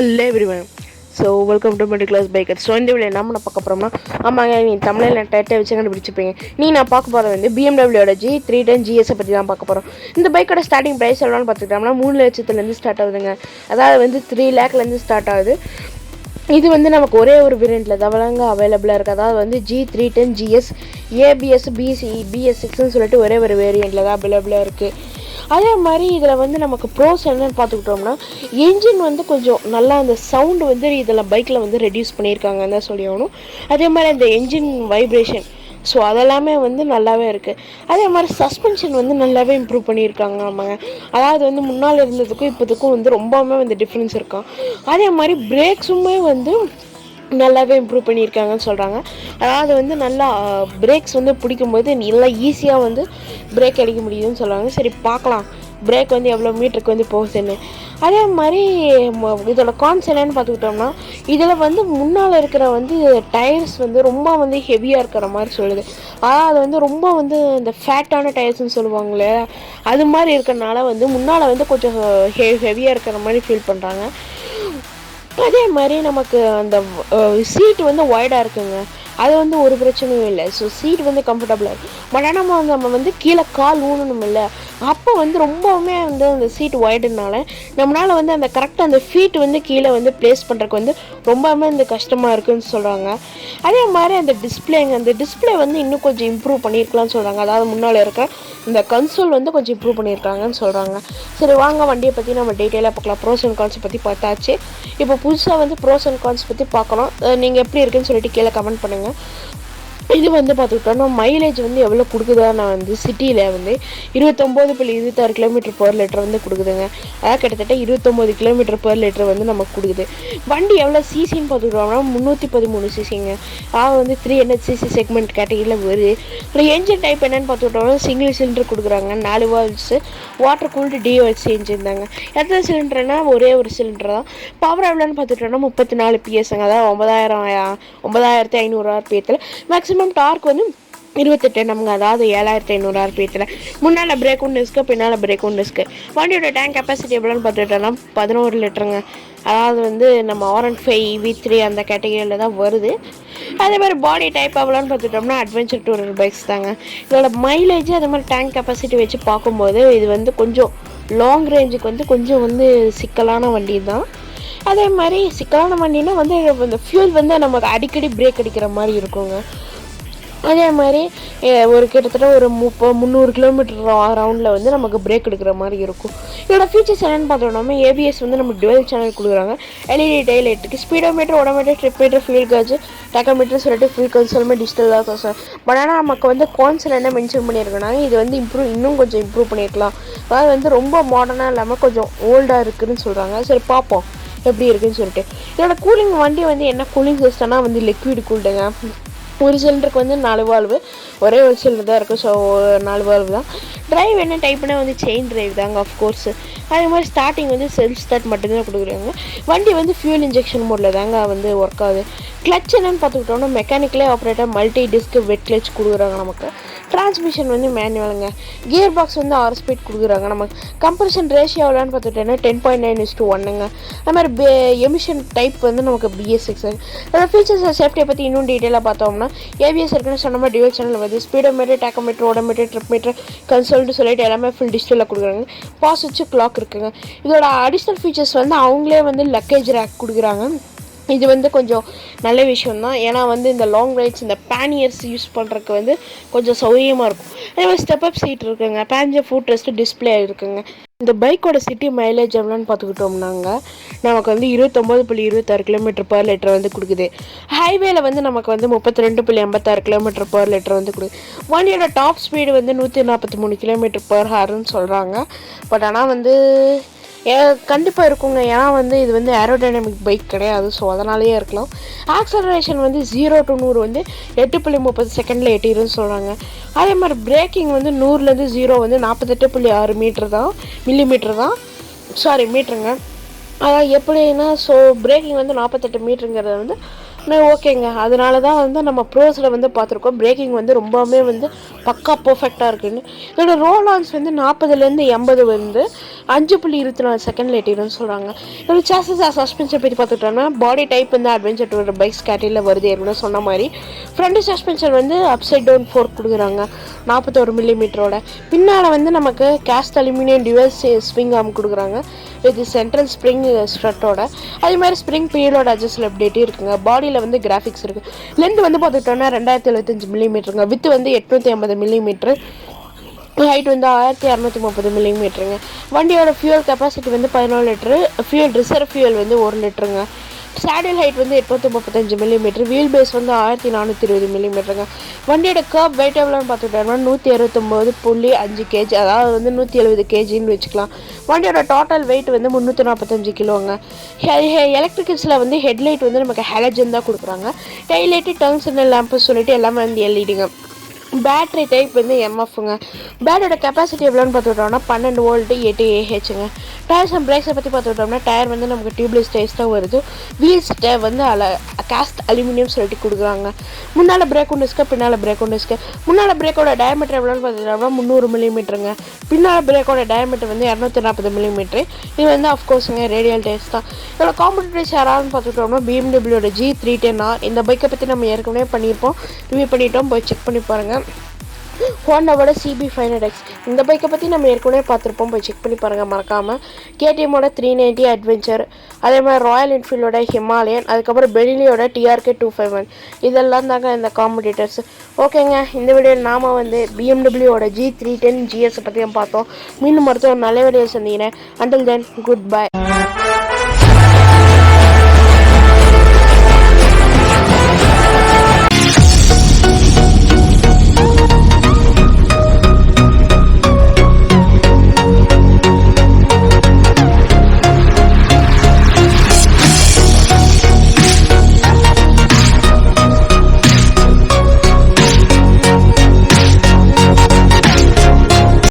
Hello everyone. So welcome to Middle Class Biker. So இந்த video நம்ம பார்க்க போறோம்னா ஆமாங்க நீ தமிழ்ல டைட்டில் வச்சு கண்டுபிடிச்சிருப்பீங்க. நான் பார்க்க போறது வந்து BMW G 310 GS பத்தி தான் பார்க்க போறோம். இந்த பைக்கோட ஸ்டார்டிங் பிரைஸ் எவ்வளவுன்னு பார்த்துக்கிட்டோம்னா 3 லட்சத்துல இருந்து ஸ்டார்ட் ஆகுதுங்க. அதாவது வந்து 3 lakhல இருந்து ஸ்டார்ட் ஆகுது. இது வந்து நமக்கு ஒரே ஒரு வேரியண்ட்ல தான் அவைலபிளா இருக்கு. அதாவது வந்து G310 GS ABS BS6ன்னு சொல்லிட்டு ஒரே ஒரு வேரியண்ட்ல தான் அவைலபிளா இருக்கு. அதே மாதிரி இதில் வந்து நமக்கு ப்ரோஸ் என்னன்னு பார்த்துக்கிட்டோம்னா என்ஜின் வந்து கொஞ்சம் நல்லா அந்த சவுண்டு வந்து இதில் பைக்கில் வந்து ரெடியூஸ் பண்ணியிருக்காங்கன்னு தான் சொல்லி ஆகணும். அதே மாதிரி அந்த என்ஜின் வைப்ரேஷன் ஸோ அதெல்லாமே வந்து நல்லாவே இருக்குது. அதே மாதிரி சஸ்பென்ஷன் வந்து நல்லாவே இம்ப்ரூவ் பண்ணியிருக்காங்க. ஆமாங்க, அதாவது வந்து முன்னால் இருந்ததுக்கும் இப்போதுக்கும் வந்து ரொம்பவுமே வந்து டிஃப்ரென்ஸ் இருக்கும். அதே மாதிரி பிரேக்ஸுமே வந்து நல்லாவே இம்ப்ரூவ் பண்ணியிருக்காங்கன்னு சொல்கிறாங்க. அதாவது வந்து நல்லா பிரேக்ஸ் வந்து பிடிக்கும்போது நல்லா ஈஸியாக வந்து பிரேக் அடிக்க முடியுதுன்னு சொல்கிறாங்க. சரி பார்க்கலாம் பிரேக் வந்து எவ்வளோ மீட்டருக்கு வந்து போகுதுன்னு. அதே மாதிரி இதோட கான்ஸ் என்னன்னு பார்த்துக்கிட்டோம்னா இதில் வந்து முன்னால் இருக்கிற வந்து டயர்ஸ் வந்து ரொம்ப வந்து ஹெவியாக இருக்கிற மாதிரி சொல்லுது. அதாவது வந்து ரொம்ப வந்து இந்த ஃபேட்டான டயர்ஸ்ன்னு சொல்லுவாங்களே அது மாதிரி இருக்கிறனால வந்து முன்னால் வந்து கொஞ்சம் ஹெவியாக இருக்கிற மாதிரி ஃபீல் பண்ணுறாங்க. அதே மாதிரி நமக்கு அந்த சீட்டு வந்து ஒய்டாக இருக்குங்க, அது வந்து ஒரு பிரச்சனையும் இல்லை. ஸோ சீட் வந்து கம்ஃபர்டபுளாக இருக்கும். பட் ஆனால் நம்ம வந்து கீழே கால் ஊனணும் இல்லை, அப்போ வந்து ரொம்பவுமே வந்து அந்த சீட் ஒய்டுனால நம்மளால் வந்து அந்த கரெக்டாக அந்த ஃபீட் வந்து கீழே வந்து ப்ளேஸ் பண்ணுறதுக்கு வந்து ரொம்பவுமே வந்து கஷ்டமாக இருக்குதுன்னு சொல்கிறாங்க. அதே மாதிரி அந்த டிஸ்பிளே வந்து இன்னும் கொஞ்சம் இம்ப்ரூவ் பண்ணியிருக்கலாம்னு சொல்கிறாங்க. அதாவது முன்னால் இருக்கிற இந்த கன்சோல் வந்து கொஞ்சம் இம்ப்ரூவ் பண்ணியிருக்காங்கன்னு சொல்கிறாங்க. சரி வாங்க வண்டியை பற்றி நம்ம டீட்டெயிலாக பார்க்கலாம். ப்ரோஸ் அண்ட் கான்ஸ் பற்றி பார்த்தாச்சு. இப்போ புதுசாக வந்து ப்ரோஸ் அண்ட் கான்ஸ் பற்றி பார்க்கலாம். நீங்கள் எப்படி இருக்குன்னு சொல்லிட்டு கீழே கமெண்ட் பண்ணுங்கள். இது வந்து பார்த்துக்கிட்டோன்னா மைலேஜ் வந்து எவ்வளோ கொடுக்குதா, நான் வந்து சிட்டியில் வந்து 29.26 km/L வந்து கொடுக்குதுங்க. அதாவது கிட்டத்தட்ட 29 km/L வந்து நமக்கு கொடுக்குது. வண்டி எவ்வளோ சிசின்னு பார்த்துக்கிட்டோம்னா 313 சிசிங்க. அதாவது வந்து 300cc செக்மெண்ட் கேட்டகரியில் வருது. ஒரு என்ஜின் டைப் என்னென்னு பார்த்துக்கிட்டோம்னா சிங்கிள் சிலிண்டர் கொடுக்குறாங்க. 4 valves water cooled DOS engine தாங்க. எத்தனை சிலிண்டர்னா ஒரே ஒரு சிலிண்டர் தான். பவர் எவ்வளோன்னு பார்த்துக்கிட்டோம்னா 34 PSங்க. அதாவது 9500 RPMத்தில் மேக்ஸிமம் டார்க் வந்து 28 நமக்கு, அதாவது 7500 RPMத்தில். முன்னால் பிரேக் ஒன்று இருக்கு, பின்னால் பிரேக் ஒன்று இருக்கு. வண்டியோட டேங்க் கெப்பாசிட்டி எவ்வளோன்னு பார்த்துக்கிட்டோம்னா 11 லிட்டருங்க. அதாவது வந்து நம்ம R15 V3 அந்த கேட்டகரியில் தான் வருது. அதே மாதிரி பாடி டைப் எவ்வளோன்னு பார்த்துட்டோம்னா அட்வென்ச்சர் டூரர் பைக்ஸ் தாங்க. இதோட மைலேஜ் அதே மாதிரி டேங்க் கெப்பாசிட்டி வச்சு பார்க்கும்போது இது வந்து கொஞ்சம் லாங் ரேஞ்சுக்கு வந்து கொஞ்சம் வந்து சிக்கலான வண்டி தான். அதே மாதிரி சிக்கலான வண்டினா வந்து இந்த ஃபியூல் வந்து நமக்கு அடிக்கடி பிரேக் அடிக்கிற மாதிரி இருக்குங்க. அதே மாதிரி ஒரு கிட்டத்தட்ட ஒரு 300 கிலோமீட்டர் ரவுண்டில் வந்து நமக்கு பிரேக் எடுக்கிற மாதிரி இருக்கும். இதோட ஃபீச்சர்ஸ் என்னென்னு பார்த்தோம்னா ஏபிஎஸ் வந்து நம்ம டுவெல் சேனல் கொடுக்குறாங்க. எல்இடி டெய்ல் லைட்டுக்கு speedometer, odometer, trip meter, fuel gauge, tachometer சொல்லிட்டு ஃபியூல் கன்சோலுமே டிஜிட்டல் தான் சார். பட் ஆனால் நமக்கு வந்து கான்சல் என்ன மென்ஷன் பண்ணியிருக்கோன்னா இது வந்து இன்னும் கொஞ்சம் இம்ப்ரூவ் பண்ணியிருக்கலாம். அதாவது வந்து ரொம்ப மாடர்னாக இல்லாமல் கொஞ்சம் ஓல்டாக இருக்குதுன்னு சொல்கிறாங்க. சரி பார்ப்போம் எப்படி இருக்குதுன்னு சொல்லிட்டு. இதோட கூலிங் வண்டி வந்து என்ன கூலிங் சிஸ்டம்னா வந்து லிக்விட் கூல்டுங்க. ஒரு சிலிண்டருக்கு வந்து 4 வால்வு, ஒரே ஒரு சிலிண்டர் தான் இருக்கும். ஸோ 4 வால்வு தான். ட்ரைவ் என்ன டைப்னா வந்து செயின் ட்ரைவ் தாங்க ஆஃப்கோர்ஸ். அதே மாதிரி ஸ்டார்டிங் வந்து செல்ஃப் ஸ்டார்ட் மட்டும்தான் கொடுக்குறாங்க. வண்டி வந்து ஃபியூல் இன்ஜெக்ஷன் மோடில் தாங்க வந்து ஒர்க் ஆகுது. கிளச் என்னன்னு பார்த்துக்கிட்டோம்னா மெக்கானிக்கலே ஆப்ரேட்டர் மல்டி டிஸ்க் வெட் கிளச் கொடுக்குறாங்க நமக்கு. டிரான்ஸ்மிஷன் வந்து மேனுவலுங்க. கியர் பாக்ஸ் வந்து 6 ஸ்பீட் கொடுக்குறாங்க நமக்கு. கம்ப்ரஷன் ரேஷியோ எவ்வளோன்னு பார்த்துட்டோன்னா 10.9:1ங்க. அது மாதிரி எமிஷன் டைப் வந்து நமக்கு BS6. அதோட ஃபீச்சர்ஸ் சேஃப்டியை பற்றி இன்னும் டீட்டெயிலாக பார்த்தோம்னா ஏபிஎஸ் இருக்குன்னு சொன்ன மாதிரி டியூவல் சேனல் வந்து speedometer, tachometer, odometer, trip meter, கன்சோல்ட்டு சொல்லிட்டு எல்லாமே ஃபுல் டிஜிட்டலில் கொடுக்குறாங்க. பாஸ் வச்சு கிளாக் இருக்குங்க. இதோட அடிஷ்னல் ஃபீச்சர்ஸ் வந்து அவங்களே வந்து லக்கேஜ் ரேக் கொடுக்குறாங்க. இது வந்து கொஞ்சம் நல்ல விஷயம் தான். ஏன்னா வந்து இந்த லாங் ரைட்ஸ் இந்த பேனியர்ஸ் யூஸ் பண்ணுறதுக்கு வந்து கொஞ்சம் சௌகரியமாக இருக்கும். அதே மாதிரி ஸ்டெப் அப் சீட் இருக்குங்க. பேஞ்சர் ஃபுட் ரெஸ்ட் டிஸ்பிளே இருக்குங்க. இந்த பைக்கோட சிட்டி மைலேஜ் எவ்வளோன்னு பார்த்துக்கிட்டோம்னாங்க நமக்கு வந்து 29.26 km/L வந்து கொடுக்குது. ஹைவேல வந்து நமக்கு வந்து 32.86 km/L வந்து கொடுக்குது. வண்டியோட டாப் ஸ்பீடு வந்து 143 km/hன்னு சொல்கிறாங்க. பட் ஆனால் வந்து கண்டிப்பாக இருக்குங்க. ஏன்னா வந்து இது வந்து ஏரோடைனமிக் பைக் கிடையாது. ஸோ அதனாலேயே இருக்கலாம். ஆக்சலரேஷன் வந்து 0 to 100 வந்து 8.30 செகண்டில் எட்டிருன்னு சொல்கிறாங்க. அதே மாதிரி பிரேக்கிங் வந்து 100லேருந்து 0 வந்து 48.6 மில்லிமீட்டர் தான் மீட்டருங்க. அதான் எப்படின்னா ஸோ பிரேக்கிங் வந்து 48 மீட்டருங்கிறது வந்து ஓகேங்க. அதனால தான் வந்து நம்ம ப்ரோஸில் வந்து பார்த்துருக்கோம் பிரேக்கிங் வந்து ரொம்பவுமே வந்து பக்கா பர்ஃபெக்டாக இருக்குதுன்னு. இதோட ரோல் ஆன்ஸ் வந்து 40லேருந்து 80 வந்து. 5.24 செகண்ட்ல எட்டிடும்னு சொல்கிறாங்க. இதோட சாசஸ் சஸ்பென்ஷன் பற்றி பார்த்துட்டோம்னா பாடி டைப் வந்து அட்வென்ச்சர் டூர் பைக்ஸ் கேட்டரியில் வருது ஏற்கனவே சொன்ன மாதிரி. ஃப்ரண்ட் சஸ்பென்ஷன் வந்து அப்சைட் டவுன் ஃபோர்க் கொடுக்குறாங்க 41 மில்லிமீட்டரோட. பின்னால் வந்து நமக்கு cast aluminium dual swing arm கொடுக்குறாங்க வித் சென்ட்ரல் ஸ்ப்ரிங் ஸ்ட்ரட்டோட. அதே மாதிரி ஸ்ப்ரிங் பீரியடோட அட்ஜஸ்டபிலிட்டி இருக்குங்க. பாடியில் வந்து கிராஃபிக்ஸ் இருக்குது. லென்த் வந்து பார்த்துட்டோம்னா 2075 மில்லிமீட்டருங்க. வித் வந்து 850 மில்லிமீட்டர். ஹைட் வந்து 1230 மில்லிமீட்டருங்க. வண்டியோட ஃபியூல் கெப்பாசிட்டி வந்து 14 லிட்டரு. ஃபியூல் ரிசர்வ் ஃபியூல் வந்து 1 லிட்டருங்க. சேடில் ஹைட் வந்து 835 மில்லிமீட்டர். வீல் பேஸ் வந்து 1420 மில்லிமீட்டருங்க. வண்டியோட கர்ப் வெயிட் எவ்வளோன்னு பார்த்துக்கிட்டோம்னா 169.5 கேஜி, அதாவது வந்து 170 கேஜின்னு வச்சுக்கலாம். வண்டியோட டோட்டல் வெயிட் வந்து 345 கிலோங்க. எலக்ட்ரிக்கல்ஸில் வந்து ஹெட்லைட் வந்து நமக்கு ஹேலஜன் தான் கொடுக்குறாங்க. டைலைட்டு டர்ன் சிக்னல் லேம்ப்பு சொல்லிட்டு எல்லாமே வந்து எல்இடிங்க. பேட்ரி டைப் வந்து எம்எஃப்ங்க. பேட்டரியோட கெப்பாசிட்டி எவ்வளோன்னு பார்த்துக்கிட்டோம்னா 12 வோல்ட்டு 8 ஏஹெச்சுங்க. டயர்ஸ் அண்ட் பிரேக்ஸை பற்றி பார்த்துக்கிட்டோம்னா டயர் வந்து நமக்கு டியூப்லெஸ் டயர்ஸ் தான் வருது. வீல்ஸ் வந்து காஸ்ட் அலுமினியம் சொல்லிட்டு கொடுக்குறாங்க. முன்னால் பிரேக் டிஸ்க்கு, பின்னால் பிரேக் டிஸ்க்கு. முன்னால் பிரேக்கோட டயமீட்டர் எவ்வளோன்னு பார்த்துக்கிட்டோம்னா 300 மில்லிமீட்டருங்க. பின்னால் பிரேக்கோட டயமீட்டர் வந்து 240 மில்லிமீட்டரு. இது வந்து அஃப்கோர்ஸுங்க ரேடியல் டயர்ஸ் தான். இதோட காம்படிட்டர்ஸ் யாரான்னு பார்த்துக்கிட்டோம்னா BMW G310R. இந்த பைக்கை பற்றி நம்ம ஏற்கனவே பண்ணியிருப்போம், ரிவ்யூ பண்ணிட்டோம், போய் செக் பண்ணி பாருங்கள். ஹோண்டாவோட CB500X இந்த பைக்கை பற்றி நம்ம ஏற்கனவே பார்த்துருப்போம், போய் செக் பண்ணி பாருங்கள் மறக்காமல். KTMோட 390 அட்வென்ச்சர், அதே மாதிரி ராயல் என்ஃபீல்டோட ஹிமாலயன், அதுக்கப்புறம் பெனிலியோட TRK 251 இதெல்லாம் தாங்க இந்த காம்படிட்டர்ஸ். ஓகேங்க, இந்த வீடியோவில் நாம் வந்து BMWவோட G310 GS பற்றியும் பார்த்தோம். மீண்டும் மருத்துவம் நல்ல வீடியோ சந்திக்கிறேன். Until then good bye.